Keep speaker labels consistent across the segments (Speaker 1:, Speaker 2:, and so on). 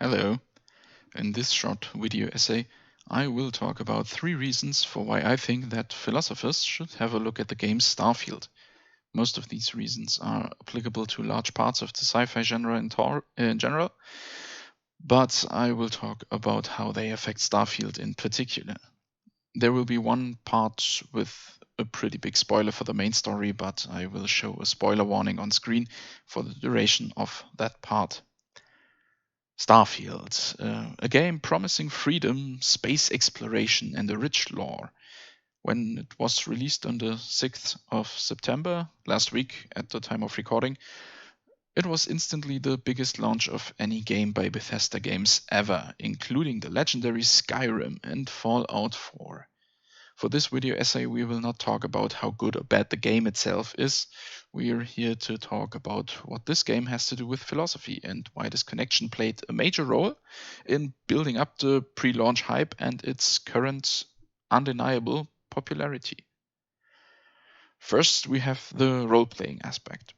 Speaker 1: Hello. In this short video essay, I will talk about 3 reasons for why I think that philosophers should have a look at the game Starfield. Most of these reasons are applicable to large parts of the sci-fi genre in general, but I will talk about how they affect Starfield in particular. There will be one part with a pretty big spoiler for the main story, but I will show a spoiler warning on screen for the duration of that part. Starfield, a game promising freedom, space exploration, and a rich lore. When it was released on the 6th of September, last week at the time of recording, it was instantly the biggest launch of any game by Bethesda games ever, including the legendary Skyrim and Fallout 4. For this video essay, we will not talk about how good or bad the game itself is. We are here to talk about what this game has to do with philosophy and why this connection played a major role in building up the pre-launch hype and its current undeniable popularity. First, we have the role-playing aspect.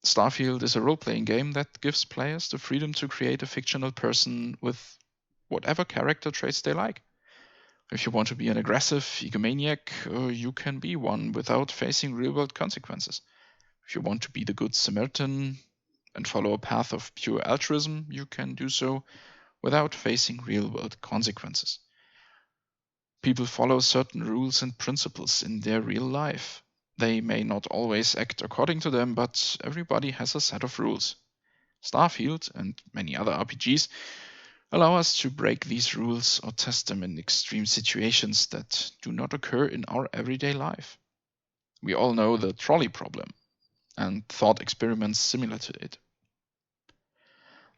Speaker 1: Starfield is a role-playing game that gives players the freedom to create a fictional person with whatever character traits they like. If you want to be an aggressive egomaniac, you can be one without facing real-world consequences. If you want to be the good Samaritan and follow a path of pure altruism, you can do so without facing real-world consequences. People follow certain rules and principles in their real life. They may not always act according to them, but everybody has a set of rules. Starfield and many other RPGs allow us to break these rules or test them in extreme situations that do not occur in our everyday life. We all know the trolley problem and thought experiments similar to it.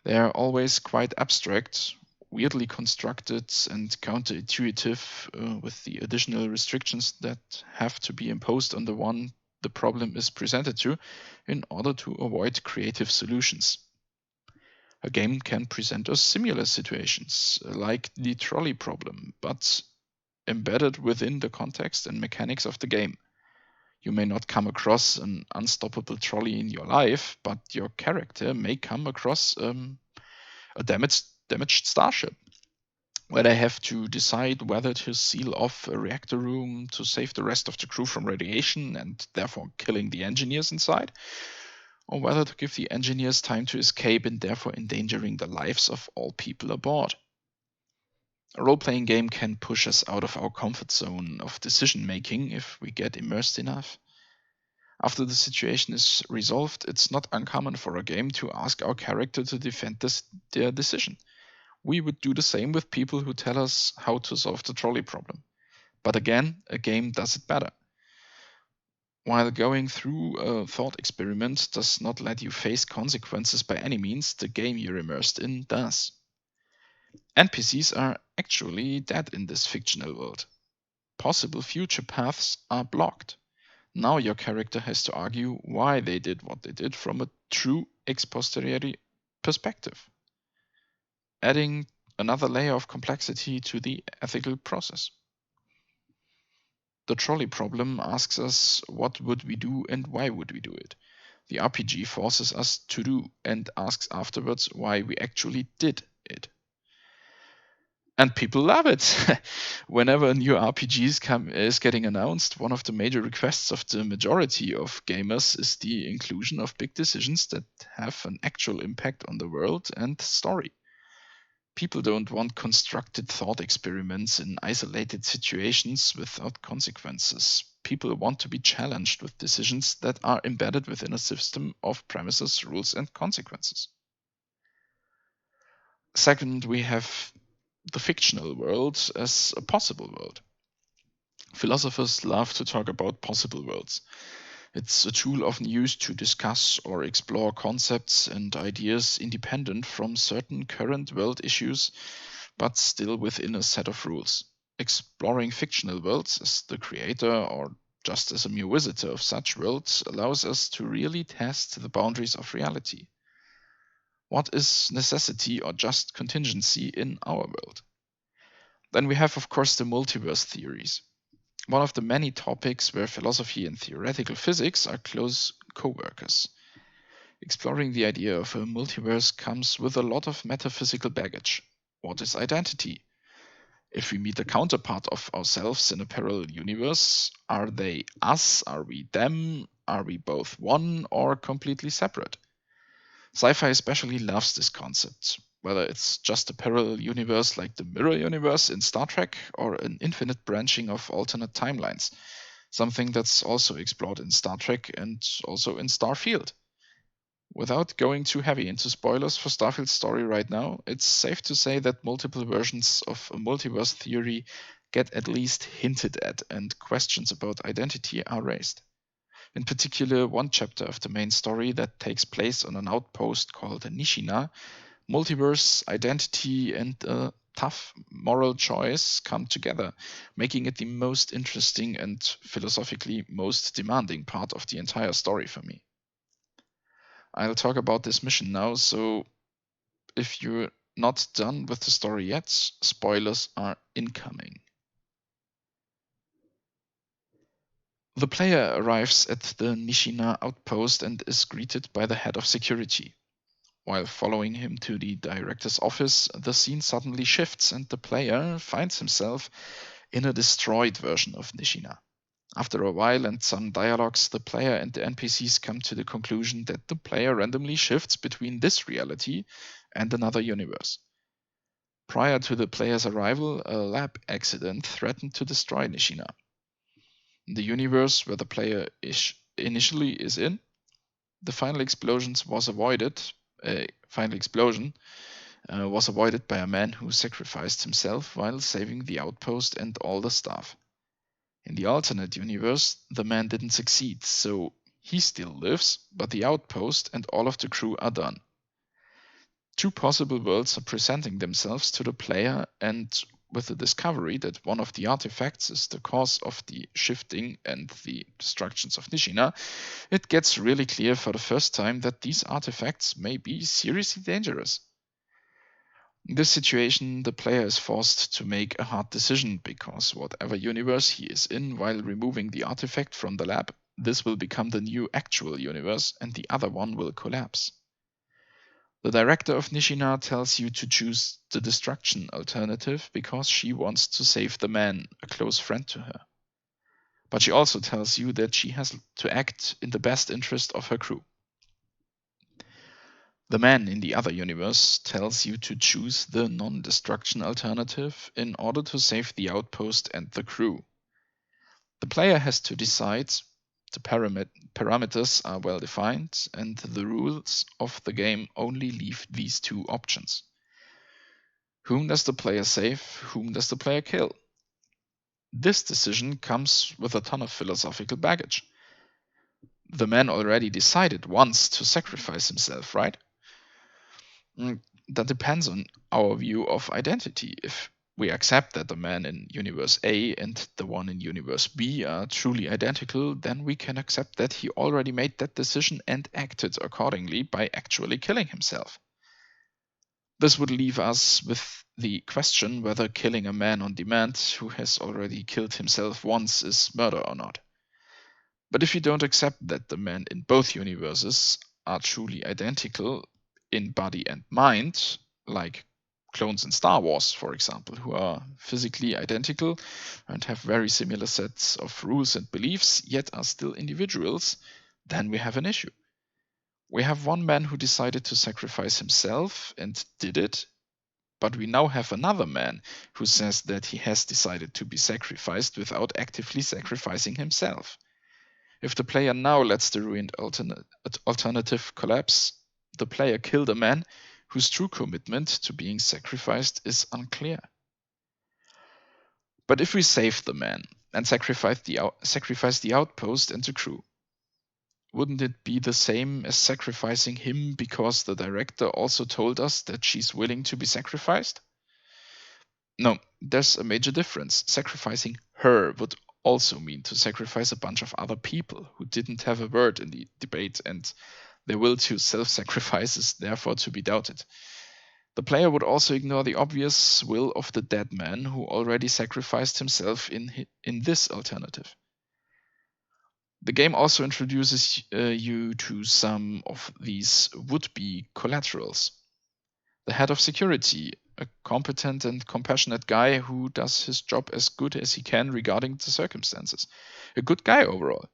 Speaker 1: They are always quite abstract, weirdly constructed, and counterintuitive, with the additional restrictions that have to be imposed on the one the problem is presented to in order to avoid creative solutions. A game can present us similar situations, like the trolley problem, but embedded within the context and mechanics of the game. You may not come across an unstoppable trolley in your life, but your character may come across a damaged starship, where they have to decide whether to seal off a reactor room to save the rest of the crew from radiation and therefore killing the engineers inside, or whether to give the engineers time to escape and therefore endangering the lives of all people aboard. A role-playing game can push us out of our comfort zone of decision-making if we get immersed enough. After the situation is resolved, it's not uncommon for a game to ask our character to defend their decision. We would do the same with people who tell us how to solve the trolley problem. But again, a game does it better. While going through a thought experiment does not let you face consequences by any means, the game you're immersed in does. NPCs are actually dead in this fictional world. Possible future paths are blocked. Now your character has to argue why they did what they did from a true ex posteriori perspective, adding another layer of complexity to the ethical process. The trolley problem asks us what would we do and why would we do it. The RPG forces us to do and asks afterwards why we actually did it. And people love it. Whenever a new RPG is getting announced, one of the major requests of the majority of gamers is the inclusion of big decisions that have an actual impact on the world and story. People don't want constructed thought experiments in isolated situations without consequences. People want to be challenged with decisions that are embedded within a system of premises, rules, and consequences. Second, we have the fictional world as a possible world. Philosophers love to talk about possible worlds. It's a tool often used to discuss or explore concepts and ideas independent from certain current world issues, but still within a set of rules. Exploring fictional worlds as the creator or just as a mere visitor of such worlds allows us to really test the boundaries of reality. What is necessity or just contingency in our world? Then we have, of course, the multiverse theories. One of the many topics where philosophy and theoretical physics are close co-workers. Exploring the idea of a multiverse comes with a lot of metaphysical baggage. What is identity? If we meet a counterpart of ourselves in a parallel universe, are they us? Are we them? Are we both one or completely separate? Sci-fi especially loves this concept, whether it's just a parallel universe like the Mirror Universe in Star Trek or an infinite branching of alternate timelines, something that's also explored in Star Trek and also in Starfield. Without going too heavy into spoilers for Starfield's story right now, it's safe to say that multiple versions of a multiverse theory get at least hinted at and questions about identity are raised. In particular, one chapter of the main story that takes place on an outpost called Nishina, multiverse, identity, and a tough moral choice come together, making it the most interesting and philosophically most demanding part of the entire story for me. I'll talk about this mission now, so if you're not done with the story yet, spoilers are incoming. The player arrives at the Nishina outpost and is greeted by the head of security. While following him to the director's office, the scene suddenly shifts and the player finds himself in a destroyed version of Nishina. After a while and some dialogues, the player and the NPCs come to the conclusion that the player randomly shifts between this reality and another universe. Prior to the player's arrival, a lab accident threatened to destroy Nishina. The universe where the player initially is in, the final explosion was avoided. Final explosion was avoided by a man who sacrificed himself while saving the outpost and all the staff. In the alternate universe, the man didn't succeed, so he still lives, but the outpost and all of the crew are done. Two possible worlds are presenting themselves to the player, and with the discovery that one of the artifacts is the cause of the shifting and the destructions of Nishina, it gets really clear for the first time that these artifacts may be seriously dangerous. In this situation, the player is forced to make a hard decision because whatever universe he is in while removing the artifact from the lab, this will become the new actual universe and the other one will collapse. The director of Nishina tells you to choose the destruction alternative because she wants to save the man, a close friend to her. But she also tells you that she has to act in the best interest of her crew. The man in the other universe tells you to choose the non-destruction alternative in order to save the outpost and the crew. The player has to decide. The parameters are well defined, and the rules of the game only leave these two options. Whom does the player save? Whom does the player kill? This decision comes with a ton of philosophical baggage. The man already decided once to sacrifice himself, right? That depends on our view of identity. If we accept that the man in universe A and the one in universe B are truly identical, then we can accept that he already made that decision and acted accordingly by actually killing himself. This would leave us with the question whether killing a man on demand who has already killed himself once is murder or not. But if you don't accept that the men in both universes are truly identical in body and mind, like clones in Star Wars, for example, who are physically identical and have very similar sets of rules and beliefs, yet are still individuals, then we have an issue. We have one man who decided to sacrifice himself and did it, but we now have another man who says that he has decided to be sacrificed without actively sacrificing himself. If the player now lets the ruined alternative collapse, the player killed a man whose true commitment to being sacrificed is unclear. But if we save the man and sacrifice the outpost and the crew, wouldn't it be the same as sacrificing him because the director also told us that she's willing to be sacrificed? No, there's a major difference. Sacrificing her would also mean to sacrifice a bunch of other people who didn't have a word in the debate, and their will to self-sacrifice is therefore to be doubted. The player would also ignore the obvious will of the dead man who already sacrificed himself in this alternative. The game also introduces you to some of these would-be collaterals. The head of security, a competent and compassionate guy who does his job as good as he can regarding the circumstances. A good guy overall.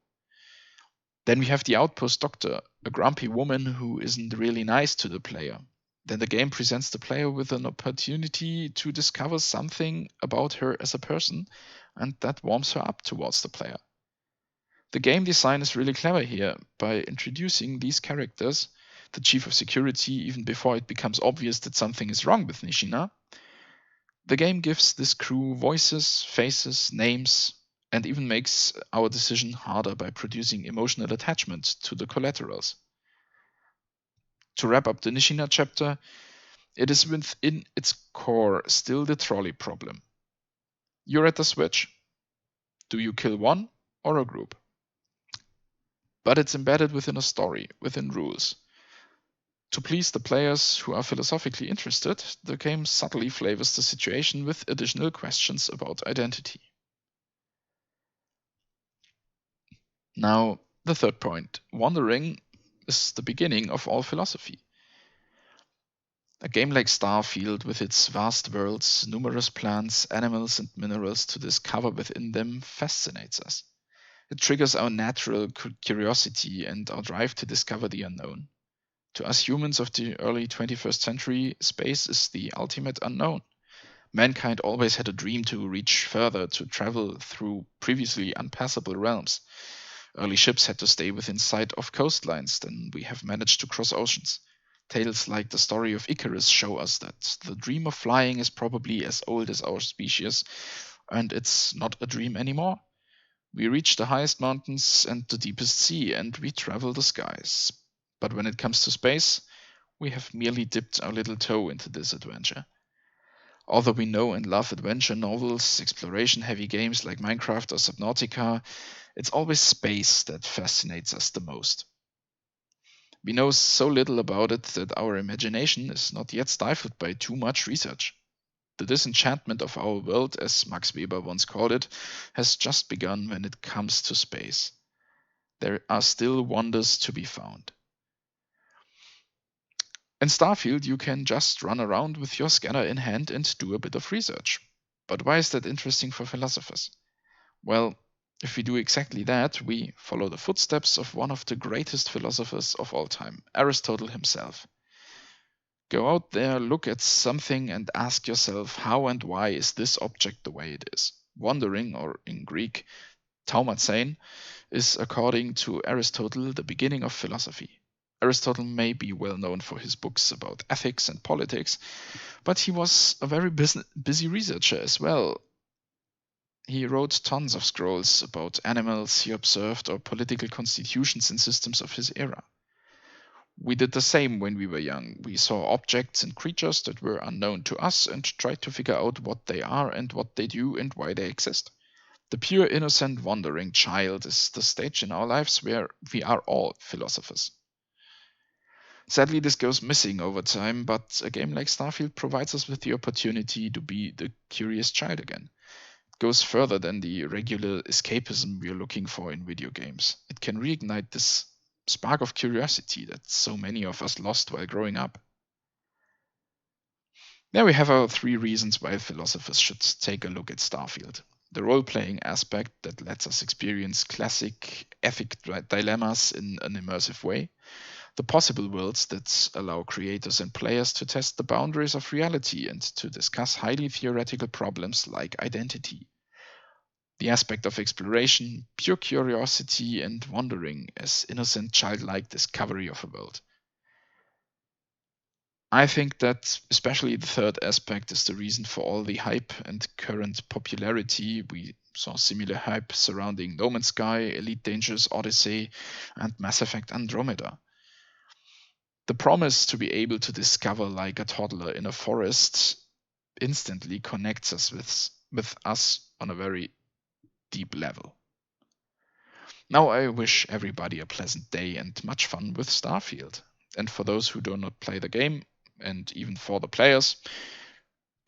Speaker 1: Then we have the outpost doctor, a grumpy woman who isn't really nice to the player. Then the game presents the player with an opportunity to discover something about her as a person, and that warms her up towards the player. The game design is really clever here by introducing these characters, the chief of security, even before it becomes obvious that something is wrong with Nishina. The game gives this crew voices, faces, names, and even makes our decision harder by producing emotional attachment to the collaterals. To wrap up the Nishina chapter, it is within its core still the trolley problem. You're at the switch. Do you kill one or a group? But it's embedded within a story, within rules. To please the players who are philosophically interested, the game subtly flavors the situation with additional questions about identity. Now, the third point. Wandering is the beginning of all philosophy. A game like Starfield, with its vast worlds, numerous plants, animals, and minerals to discover within them, fascinates us. It triggers our natural curiosity and our drive to discover the unknown. To us humans of the early 21st century, space is the ultimate unknown. Mankind always had a dream to reach further, to travel through previously unpassable realms. Early ships had to stay within sight of coastlines, then we have managed to cross oceans. Tales like the story of Icarus show us that the dream of flying is probably as old as our species, and it's not a dream anymore. We reach the highest mountains and the deepest sea, and we travel the skies. But when it comes to space, we have merely dipped our little toe into this adventure. Although we know and love adventure novels, exploration heavy games like Minecraft or Subnautica, it's always space that fascinates us the most. We know so little about it that our imagination is not yet stifled by too much research. The disenchantment of our world, as Max Weber once called it, has just begun when it comes to space. There are still wonders to be found. In Starfield, you can just run around with your scanner in hand and do a bit of research. But why is that interesting for philosophers? Well, if we do exactly that, we follow the footsteps of one of the greatest philosophers of all time, Aristotle himself. Go out there, look at something, and ask yourself how and why is this object the way it is. Wondering, or in Greek, taumatzein, is, according to Aristotle, the beginning of philosophy. Aristotle may be well known for his books about ethics and politics, but he was a very busy researcher as well. He wrote tons of scrolls about animals he observed or political constitutions and systems of his era. We did the same when we were young. We saw objects and creatures that were unknown to us and tried to figure out what they are and what they do and why they exist. The pure, innocent, wandering child is the stage in our lives where we are all philosophers. Sadly, this goes missing over time, but a game like Starfield provides us with the opportunity to be the curious child again. It goes further than the regular escapism we are looking for in video games. It can reignite this spark of curiosity that so many of us lost while growing up. There we have our 3 reasons why philosophers should take a look at Starfield. The role-playing aspect that lets us experience classic ethic dilemmas in an immersive way. The possible worlds that allow creators and players to test the boundaries of reality and to discuss highly theoretical problems like identity. The aspect of exploration, pure curiosity, and wondering as innocent, childlike discovery of a world. I think that especially the third aspect is the reason for all the hype and current popularity. We saw similar hype surrounding No Man's Sky, Elite Dangerous, Odyssey, and Mass Effect Andromeda. The promise to be able to discover like a toddler in a forest instantly connects us with us on a very deep level. Now I wish everybody a pleasant day and much fun with Starfield. And for those who do not play the game, and even for the players,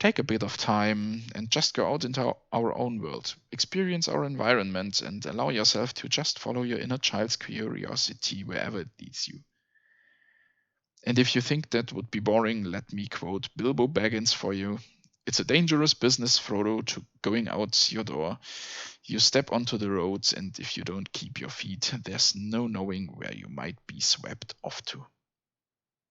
Speaker 1: take a bit of time and just go out into our own world, experience our environment, and allow yourself to just follow your inner child's curiosity wherever it leads you. And if you think that would be boring, let me quote Bilbo Baggins for you. It's a dangerous business, Frodo, to going out your door. You step onto the roads, and if you don't keep your feet, there's no knowing where you might be swept off to.